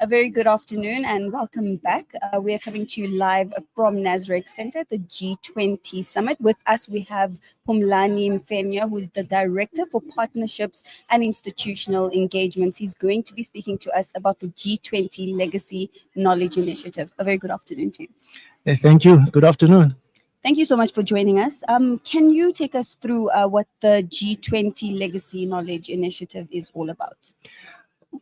A very good afternoon and welcome back. We are coming to you live from Nasrec Center at the G20 Summit. With us, we have Phumlani Mfenyana, who is the Director for Partnerships and Institutional Engagements. He's going to be speaking to us about the G20 Legacy Knowledge Initiative. A very good afternoon to you. Hey, thank you. Good afternoon. Thank you so much for joining us. Can you take us through what the G20 Legacy Knowledge Initiative is all about?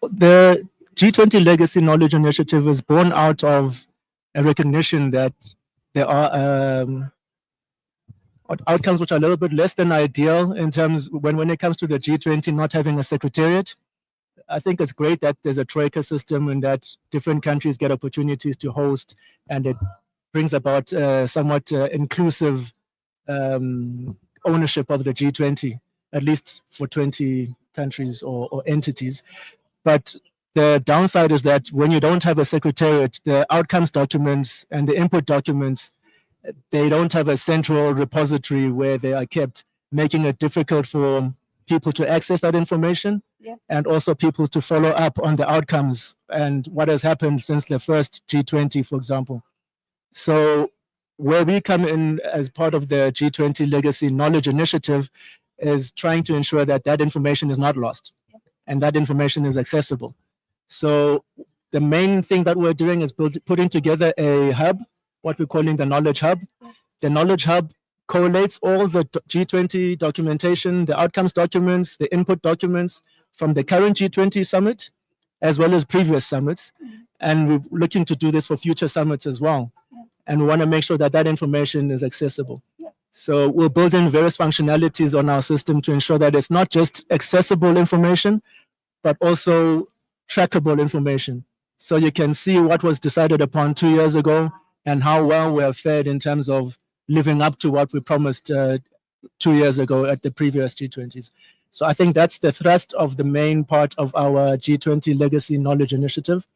The G20 Legacy Knowledge Initiative is born out of a recognition that there are outcomes which are a little bit less than ideal in terms when it comes to the G20 not having a secretariat. I think it's great that there's a troika system and that different countries get opportunities to host, and it brings about somewhat inclusive ownership of the G20, at least for 20 countries or entities. But the downside is that when you don't have a secretariat, the outcomes documents and the input documents, they don't have a central repository where they are kept, making it difficult for people to access that information, and also people to follow up on the outcomes and what has happened since the first G20, for example. So where we come in as part of the G20 Legacy Knowledge Initiative is trying to ensure that that information is not lost and that information is accessible. So the main thing that we're doing is putting together a hub, what we're calling the Knowledge Hub. The Knowledge Hub collates all the G20 documentation, the outcomes documents, the input documents from the current G20 summit, as well as previous summits. And we're looking to do this for future summits as well. And we want to make sure that that information is accessible. So we'll build in various functionalities on our system to ensure that it's not just accessible information, but also trackable information. So you can see what was decided upon 2 years ago and how well we have fared in terms of living up to what we promised 2 years ago at the previous G20s. So I think that's the thrust of the main part of our G20 Legacy Knowledge Initiative.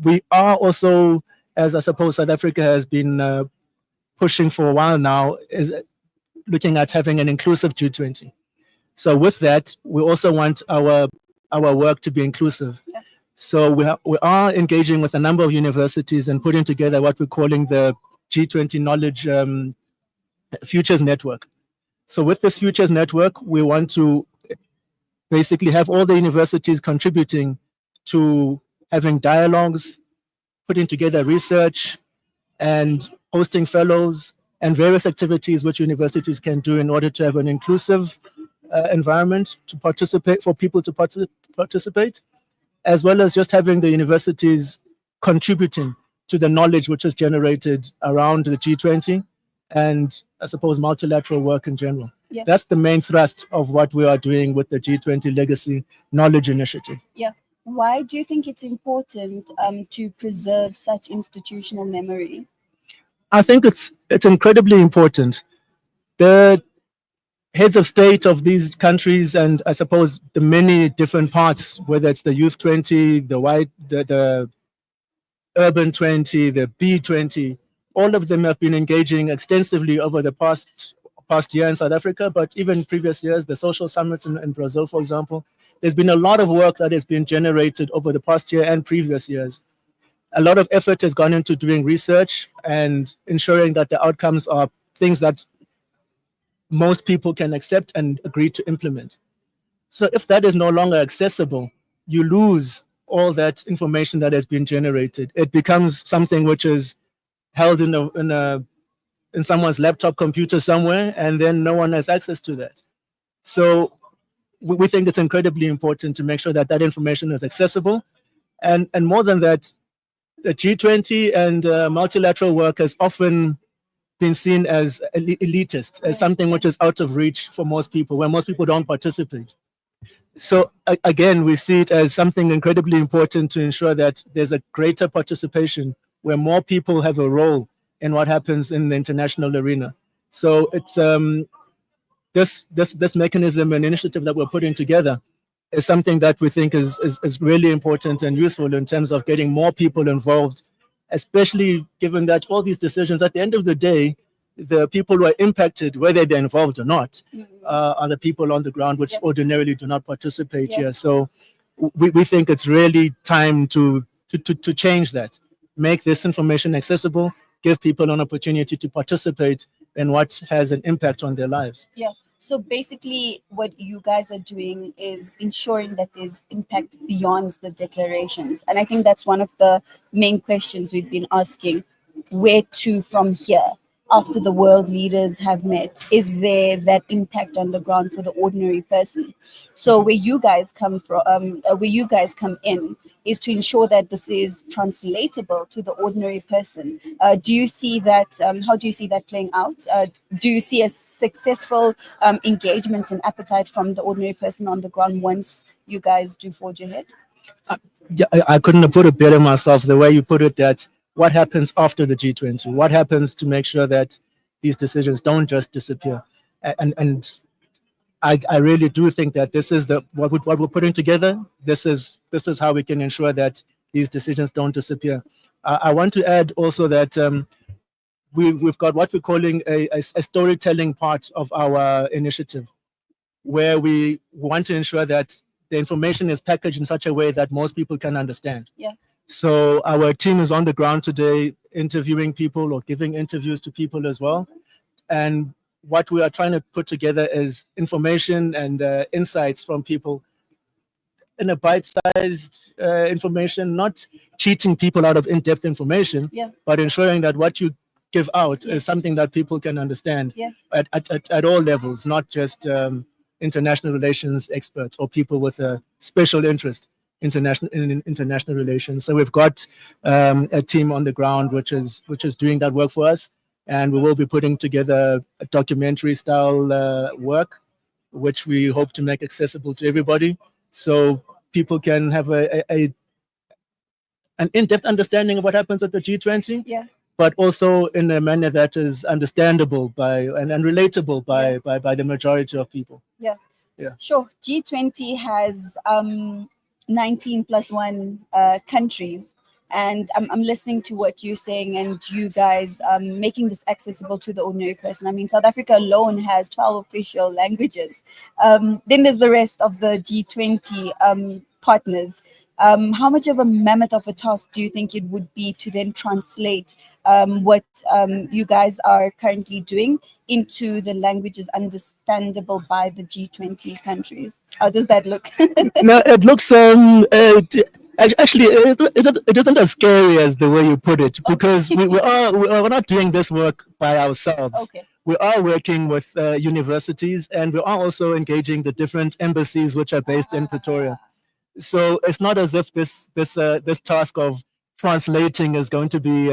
We are also, as I suppose South Africa has been pushing for a while now, is looking at having an inclusive G20. So with that, we also want our work to be inclusive. So we are engaging with a number of universities and putting together what we're calling the G20 Knowledge Futures Network. So with this Futures Network, we want to basically have all the universities contributing to having dialogues, putting together research, and hosting fellows and various activities which universities can do in order to have an inclusive environment to participate, for people to participate, as well as just having the universities contributing to the knowledge which is generated around the G20 and I suppose multilateral work in general. That's the main thrust of what we are doing with the G20 Legacy Knowledge Initiative. Why do you think it's important to preserve such institutional memory? I think it's incredibly important. The heads of state of these countries, and I suppose the many different parts, whether it's the Youth 20, the Urban 20, the B20, all of them have been engaging extensively over the past year in South Africa, but even previous years, the social summits in Brazil, for example. There's been a lot of work that has been generated over the past year and previous years. A lot of effort has gone into doing research and ensuring that the outcomes are things that most people can accept and agree to implement. So if that is no longer accessible, you lose all that information that has been generated. It becomes something which is held in someone's laptop computer somewhere, and then no one has access to that. So we think it's incredibly important to make sure that that information is accessible. And more than that, the G20 and multilateral work has often been seen as elitist, as something which is out of reach for most people, where most people don't participate. So again, we see it as something incredibly important to ensure that there's a greater participation, where more people have a role in what happens in the international arena. So it's this mechanism and initiative that we're putting together is something that we think is really important and useful in terms of getting more people involved, especially given that all these decisions, at the end of the day, the people who are impacted, whether they're involved or not, are the people on the ground, which ordinarily do not participate here. So we think it's really time to to change that, make this information accessible, give people an opportunity to participate in what has an impact on their lives. Yeah. So basically, what you guys are doing is ensuring that there's impact beyond the declarations. And I think that's one of the main questions we've been asking. Where to from here? After the world leaders have met, is there that impact on the ground for the ordinary person? So where you guys come from, where you guys come in, is to ensure that this is translatable to the ordinary person. Do you see that? How do you see that playing out? Do you see a successful engagement and appetite from the ordinary person on the ground once you guys do forge ahead? Yeah, I couldn't have put it better myself. The way you put it, that what happens after the G20? What happens to make sure that these decisions don't just disappear? And I really do think that this is what we're putting together. This is how we can ensure that these decisions don't disappear. I want to add also that we've got what we're calling a storytelling part of our initiative, where we want to ensure that the information is packaged in such a way that most people can understand. Yeah. So our team is on the ground today, interviewing people or giving interviews to people as well. And what we are trying to put together is information and insights from people in a bite-sized information, not cheating people out of in-depth information, Yeah. but ensuring that what you give out Yes. is something that people can understand Yeah. at all levels, not just international relations experts or people with a special interest in international relations. So we've got a team on the ground which is doing that work for us, and we will be putting together a documentary style work, which we hope to make accessible to everybody, so people can have an in-depth understanding of what happens at the G20. Yeah. But also in a manner that is understandable and relatable by the majority of people. Yeah. Yeah. Sure. G20 has 19 plus 1 countries. And I'm listening to what you're saying, and you guys making this accessible to the ordinary person. I mean, South Africa alone has 12 official languages. Then there's the rest of the G20 partners. How much of a mammoth of a task do you think it would be to then translate what you guys are currently doing into the languages understandable by the G20 countries? How does that look? No, it looks actually it isn't as scary as the way you put it, because we're not doing this work by ourselves. Okay. We are working with universities, and we are also engaging the different embassies which are based in Pretoria. So it's not as if this task of translating is going to be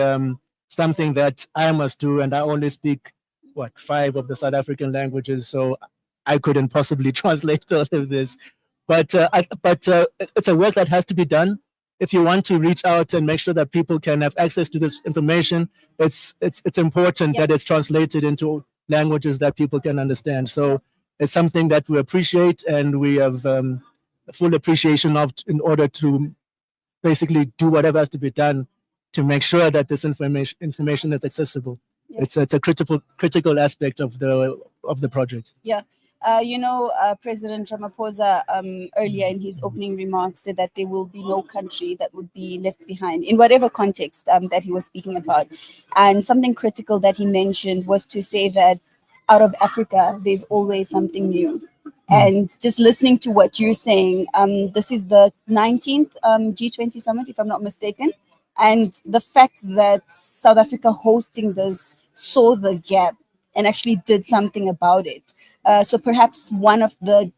something that I must do, and I only speak 5 of the South African languages, so I couldn't possibly translate all of this. But it's a work that has to be done. If you want to reach out and make sure that people can have access to this information, it's important that it's translated into languages that people can understand. So it's something that we appreciate, and we have full appreciation of, in order to basically do whatever has to be done to make sure that this information is accessible. Yeah. It's a critical aspect of the project. Yeah. President Ramaphosa earlier in his opening remarks said that there will be no country that would be left behind in whatever context that he was speaking about. And something critical that he mentioned was to say that out of Africa, there's always something new. And just listening to what you're saying, this is the 19th G20 summit, if I'm not mistaken. And the fact that South Africa hosting this saw the gap and actually did something about it. So perhaps one of the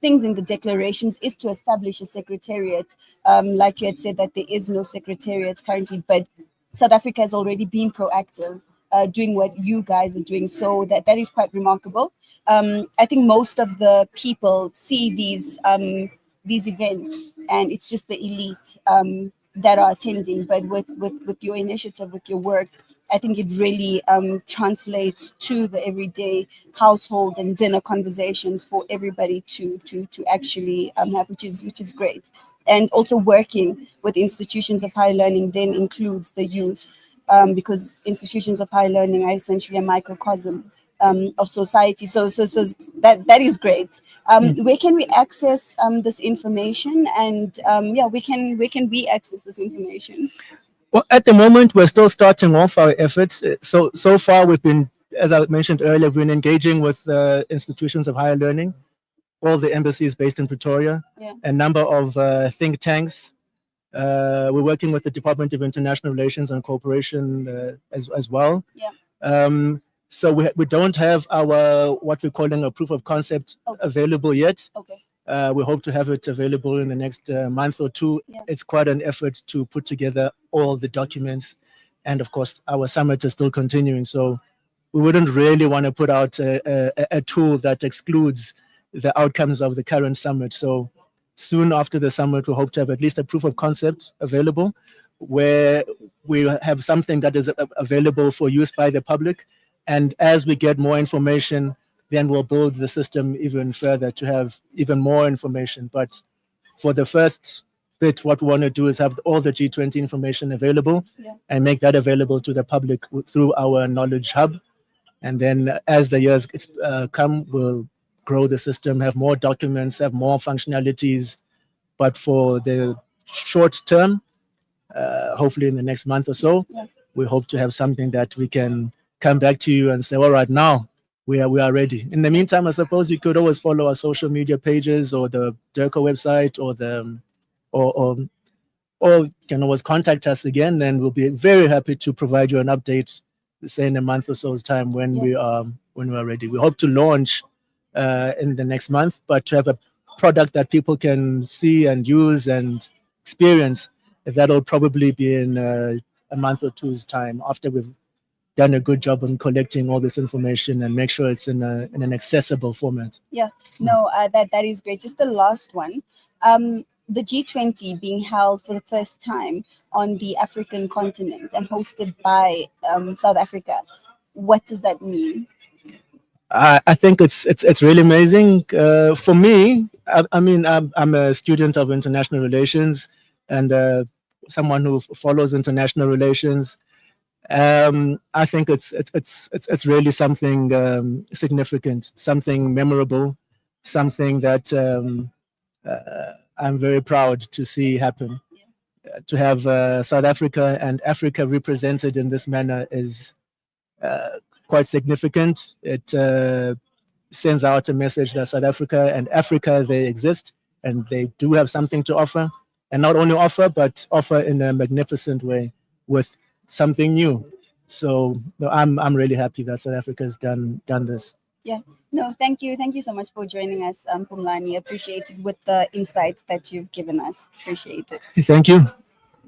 things in the declarations is to establish a secretariat. Like you had said, that there is no secretariat currently, but South Africa has already been proactive. Doing what you guys are doing, so that is quite remarkable. I think most of the people see these events, and it's just the elite that are attending. But with your initiative, with your work, I think it really translates to the everyday household and dinner conversations for everybody to actually have, which is great. And also working with institutions of higher learning then includes the youth. Because institutions of higher learning are essentially a microcosm of society. So that is great. Where can we access this information? And yeah, where can we access this information? Well, at the moment, we're still starting off our efforts. So far, we've been, as I mentioned earlier, we've been engaging with institutions of higher learning, all the embassies based in Pretoria, Yeah. a number of think tanks. We're working with the Department of International Relations and Cooperation as well. Yeah. So we don't have our what we're calling a proof of concept available yet. Okay. We hope to have it available in the next month or two. Yeah. It's quite an effort to put together all the documents. And of course, our summit is still continuing. So we wouldn't really want to put out a tool that excludes the outcomes of the current summit. So soon after the summit, we hope to have at least a proof of concept available where we have something that is available for use by the public. And as we get more information, then we'll build the system even further to have even more information. But for the first bit, what we want to do is have all the G20 information available and make that available to the public through our knowledge hub. And then as the years come, we'll grow the system, have more documents, have more functionalities. But for the short term, hopefully in the next month or so, we hope to have something that we can come back to you and say, all right, now we are ready. In the meantime, I suppose you could always follow our social media pages or the DERCO website or you can always contact us again, and we'll be very happy to provide you an update, say in a month or so's time when we are ready. We hope to launch in the next month, but to have a product that people can see and use and experience, that'll probably be in a month or two's time after we've done a good job on collecting all this information and make sure it's in an accessible format. Yeah, no, that is great. Just the last one. The G20 being held for the first time on the African continent and hosted by South Africa. What does that mean? I think it's really amazing. For me, I mean, I'm a student of international relations and someone who follows international relations. I think it's really something significant, something memorable, something that I'm very proud to see happen. To have South Africa and Africa represented in this manner is quite significant. It sends out a message that South Africa and Africa, they exist and they do have something to offer, and not only offer, but offer in a magnificent way with something new. So no, I'm really happy that South Africa has done this. Yeah, no, thank you so much for joining us, Phumlani. Appreciate it with the insights that you've given us. Appreciate it. Thank you.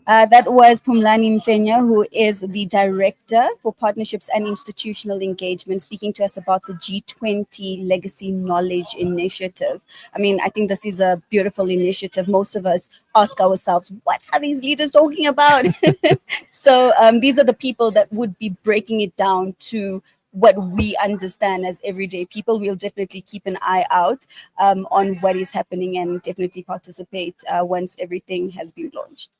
That was Phumlani Mfenyana, who is the Director for Partnerships and Institutional Engagement, speaking to us about the G20 Legacy Knowledge Initiative. I mean, I think this is a beautiful initiative. Most of us ask ourselves, what are these leaders talking about? So these are the people that would be breaking it down to what we understand as everyday people. We'll definitely keep an eye out on what is happening and definitely participate once everything has been launched.